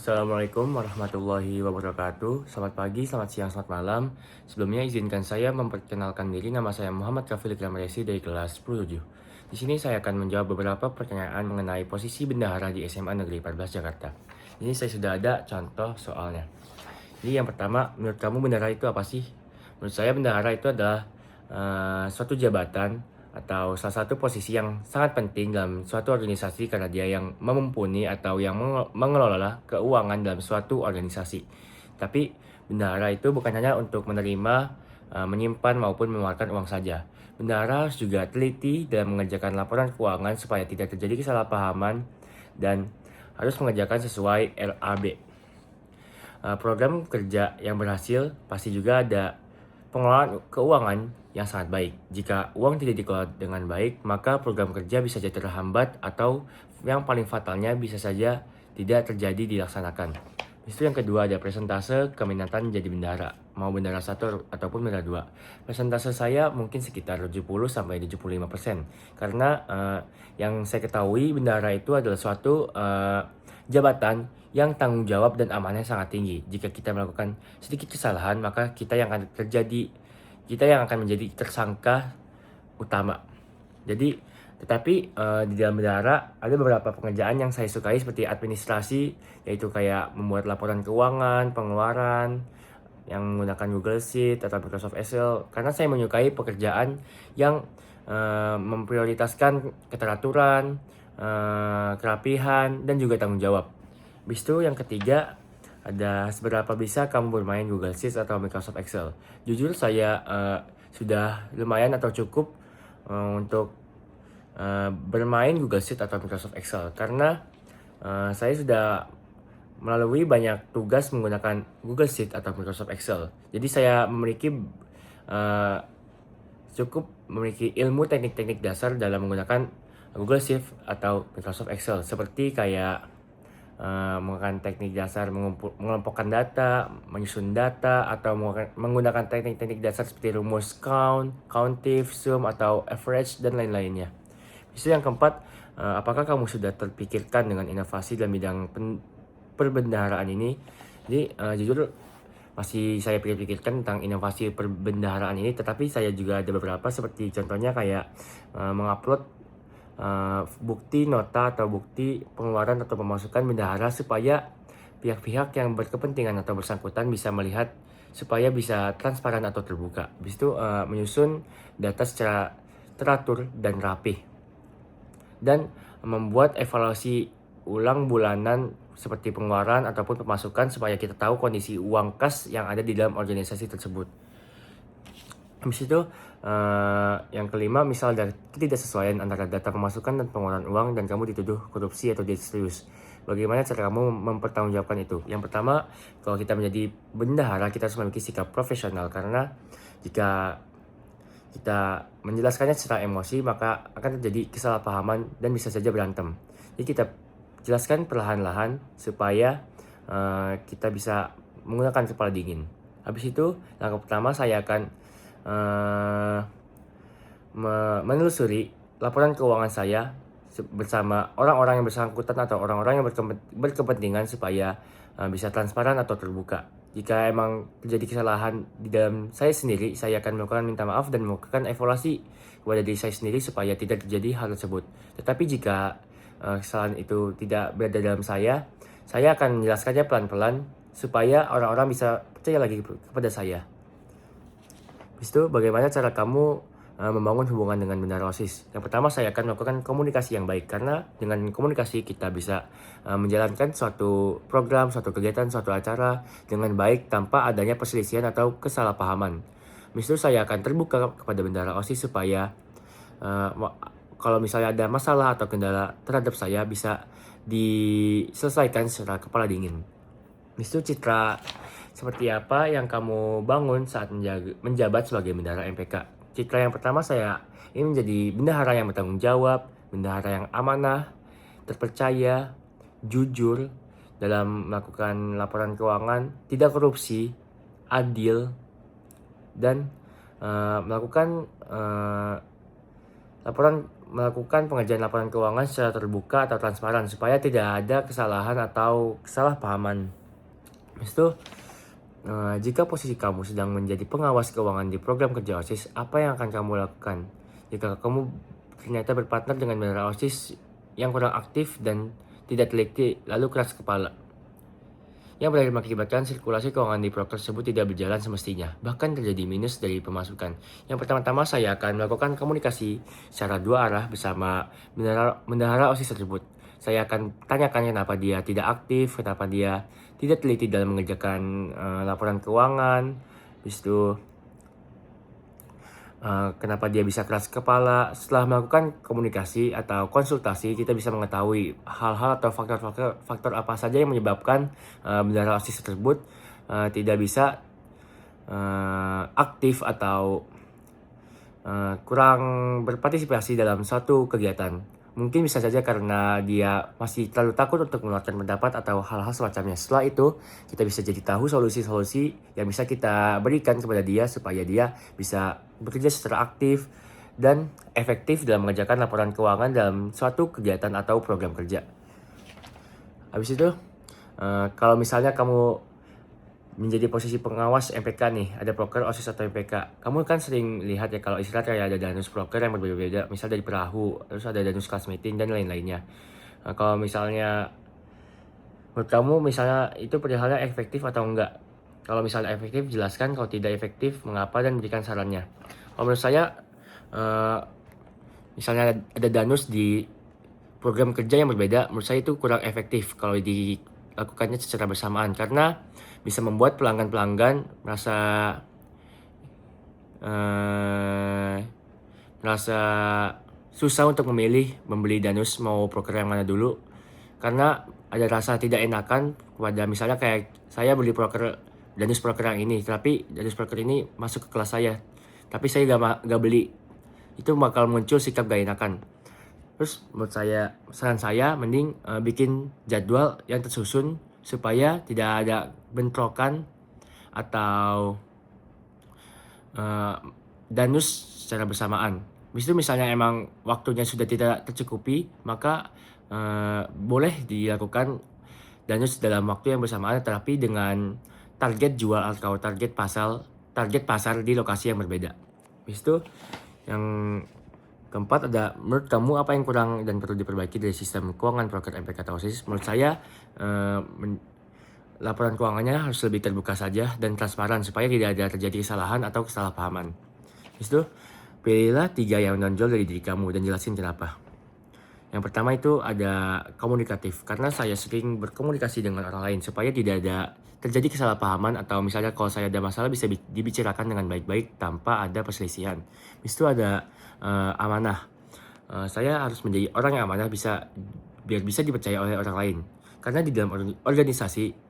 Assalamualaikum warahmatullahi wabarakatuh. Selamat pagi, selamat siang, selamat malam. Sebelumnya izinkan saya memperkenalkan diri. Nama saya Muhammad Kafil Ikram Resi dari kelas 10-7. Di sini saya akan menjawab beberapa pertanyaan mengenai posisi bendahara di SMA Negeri 14 Jakarta. Ini saya sudah ada contoh soalnya. Jadi yang pertama, menurut kamu bendahara itu apa sih? Menurut saya bendahara itu adalah suatu jabatan atau salah satu posisi yang sangat penting dalam suatu organisasi karena dia yang memumpuni atau yang mengelola keuangan dalam suatu organisasi. Tapi bendahara itu bukan hanya untuk menerima, menyimpan maupun mengeluarkan uang saja. Bendahara harus juga teliti dalam mengerjakan laporan keuangan supaya tidak terjadi kesalahpahaman dan harus mengerjakan sesuai LAB. Program kerja yang berhasil pasti juga ada pengelolaan keuangan yang sangat baik. Jika uang tidak dikelola dengan baik, maka program kerja bisa jadi terhambat atau yang paling fatalnya bisa saja tidak terjadi dilaksanakan. Itu yang kedua ada presentase keminatan jadi bendahara. Mau bendahara 1 ataupun bendahara 2. Presentase saya mungkin sekitar 70-75%. Karena yang saya ketahui bendahara itu adalah suatu jabatan yang tanggung jawab dan amanahnya sangat tinggi. Jika kita melakukan sedikit kesalahan, maka kita yang akan menjadi tersangka utama. Jadi, tetapi di dalam bendahara ada beberapa pekerjaan yang saya sukai seperti administrasi, yaitu kayak membuat laporan keuangan, pengeluaran, yang menggunakan Google Sheet atau Microsoft Excel. Karena saya menyukai pekerjaan yang memprioritaskan keteraturan, kerapihan, dan juga tanggung jawab. Habis itu yang ketiga, ada seberapa bisa kamu bermain Google Sheets atau Microsoft Excel. Jujur saya sudah lumayan atau cukup untuk bermain Google Sheets atau Microsoft Excel. Karena saya sudah melalui banyak tugas menggunakan Google Sheets atau Microsoft Excel. Jadi saya cukup memiliki ilmu teknik-teknik dasar dalam menggunakan Google Sheets atau Microsoft Excel. Seperti kayak menggunakan teknik dasar mengelompokkan data, menyusun data, atau menggunakan teknik-teknik dasar seperti rumus count, countif, sum, atau average, dan lain-lainnya. Itu yang keempat, apakah kamu sudah terpikirkan dengan inovasi dalam bidang perbendaharaan ini? Jadi jujur masih saya pikirkan tentang inovasi perbendaharaan ini, tetapi saya juga ada beberapa seperti contohnya kayak mengupload bukti nota atau bukti pengeluaran atau pemasukan bendahara supaya pihak-pihak yang berkepentingan atau bersangkutan bisa melihat supaya bisa transparan atau terbuka. Habis itu menyusun data secara teratur dan rapih dan membuat evaluasi ulang bulanan seperti pengeluaran ataupun pemasukan supaya kita tahu kondisi uang kas yang ada di dalam organisasi tersebut. Habis itu yang kelima, misal dari ketidaksesuaian antara data pemasukan dan pengeluaran uang dan kamu dituduh korupsi atau serius. Bagaimana cara kamu mempertanggungjawabkan itu? Yang pertama, kalau kita menjadi bendahara, kita harus memiliki sikap profesional karena jika kita menjelaskannya secara emosi, maka akan terjadi kesalahpahaman dan bisa saja berantem. Jadi kita jelaskan perlahan-lahan supaya kita bisa menggunakan kepala dingin. Habis itu, langkah pertama saya akan menelusuri laporan keuangan saya bersama orang-orang yang bersangkutan atau orang-orang yang berkepentingan supaya bisa transparan atau terbuka. Jika emang terjadi kesalahan di dalam saya sendiri, saya akan melakukan minta maaf dan melakukan evaluasi kepada diri saya sendiri supaya tidak terjadi hal tersebut. Tetapi jika kesalahan itu tidak berada dalam saya akan menjelaskannya pelan-pelan supaya orang-orang bisa percaya lagi kepada saya. Habis itu bagaimana cara kamu membangun hubungan dengan bendahara OSIS? Yang pertama saya akan melakukan komunikasi yang baik karena dengan komunikasi kita bisa menjalankan suatu program, suatu kegiatan, suatu acara dengan baik tanpa adanya perselisihan atau kesalahpahaman. Habis itu saya akan terbuka kepada bendahara OSIS supaya kalau misalnya ada masalah atau kendala terhadap saya bisa diselesaikan secara kepala dingin. Habis itu citra seperti apa yang kamu bangun saat menjabat sebagai bendahara MPK? Citra yang pertama saya ingin menjadi bendahara yang bertanggung jawab, bendahara yang amanah, terpercaya, jujur dalam melakukan laporan keuangan, tidak korupsi, adil, dan melakukan laporan melakukan pengerjaan laporan keuangan secara terbuka atau transparan supaya tidak ada kesalahan atau kesalahpahaman. Habis itu, jika posisi kamu sedang menjadi pengawas keuangan di program kerja OSIS, apa yang akan kamu lakukan? Jika kamu ternyata berpartner dengan mitra OSIS yang kurang aktif dan tidak teliti, lalu keras kepala, yang berakhir mengakibatkan sirkulasi keuangan di program tersebut tidak berjalan semestinya, bahkan terjadi minus dari pemasukan. Yang pertama-tama saya akan melakukan komunikasi secara dua arah bersama bendahara OSIS tersebut. Saya akan tanyakan kenapa dia tidak aktif, kenapa dia tidak teliti dalam mengerjakan laporan keuangan, habis itu kenapa dia bisa keras kepala. Setelah melakukan komunikasi atau konsultasi, kita bisa mengetahui hal-hal atau faktor apa saja yang menyebabkan bendahara OSIS tersebut tidak bisa aktif atau kurang berpartisipasi dalam suatu kegiatan. Mungkin bisa saja karena dia masih terlalu takut untuk mengeluarkan pendapat atau hal-hal semacamnya. Setelah itu, kita bisa jadi tahu solusi-solusi yang bisa kita berikan kepada dia supaya dia bisa bekerja secara aktif dan efektif dalam mengerjakan laporan keuangan dalam suatu kegiatan atau program kerja. Habis itu, kalau misalnya kamu menjadi posisi pengawas MPK nih, ada proker, OSIS atau MPK. Kamu kan sering lihat ya kalau istilah kayak ada danus proker yang berbeda-beda, misal dari perahu, terus ada danus class meeting dan lain-lainnya. Kalau misalnya menurut kamu misalnya itu perihalnya efektif atau enggak? Kalau misalnya efektif, jelaskan. Kalau tidak efektif, mengapa dan berikan sarannya. Kalau menurut saya, misalnya ada danus di program kerja yang berbeda, menurut saya itu kurang efektif kalau dilakukannya secara bersamaan karena bisa membuat pelanggan-pelanggan merasa susah untuk memilih membeli danus mau proker yang mana dulu, karena ada rasa tidak enakan kepada misalnya kayak saya beli danus proker yang ini, tapi danus proker ini masuk ke kelas saya, tapi saya gak beli, itu bakal muncul sikap gak enakan. Terus menurut saya, saran saya mending bikin jadwal yang tersusun supaya tidak ada bentrokan atau danus secara bersamaan. Habis itu misalnya emang waktunya sudah tidak tercukupi, maka boleh dilakukan danus dalam waktu yang bersamaan tetapi dengan target jual atau target pasar di lokasi yang berbeda. Habis itu yang keempat ada, menurut kamu apa yang kurang dan perlu diperbaiki dari sistem keuangan proker MPK atau OSIS? Menurut saya laporan keuangannya harus lebih terbuka saja dan transparan supaya tidak ada terjadi kesalahan atau kesalahpahaman. Habis itu, pilihlah 3 yang menonjol dari diri kamu dan jelasin kenapa. Yang pertama itu ada komunikatif, karena saya sering berkomunikasi dengan orang lain supaya tidak ada terjadi kesalahpahaman atau misalnya kalau saya ada masalah bisa dibicarakan dengan baik-baik tanpa ada perselisihan. Habis itu ada amanah. Saya harus menjadi orang yang amanah biar bisa dipercaya oleh orang lain. Karena di dalam organisasi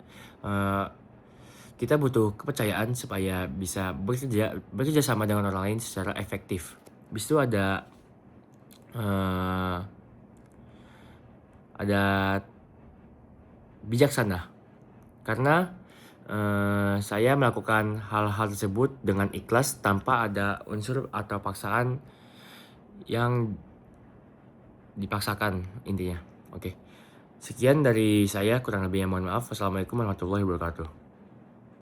kita butuh kepercayaan supaya bisa bekerja sama dengan orang lain secara efektif. Habis itu ada bijaksana, karena saya melakukan hal-hal tersebut dengan ikhlas tanpa ada unsur atau paksaan yang dipaksakan intinya. Oke. Sekian dari saya, kurang lebihnya mohon maaf. Wassalamualaikum warahmatullahi wabarakatuh.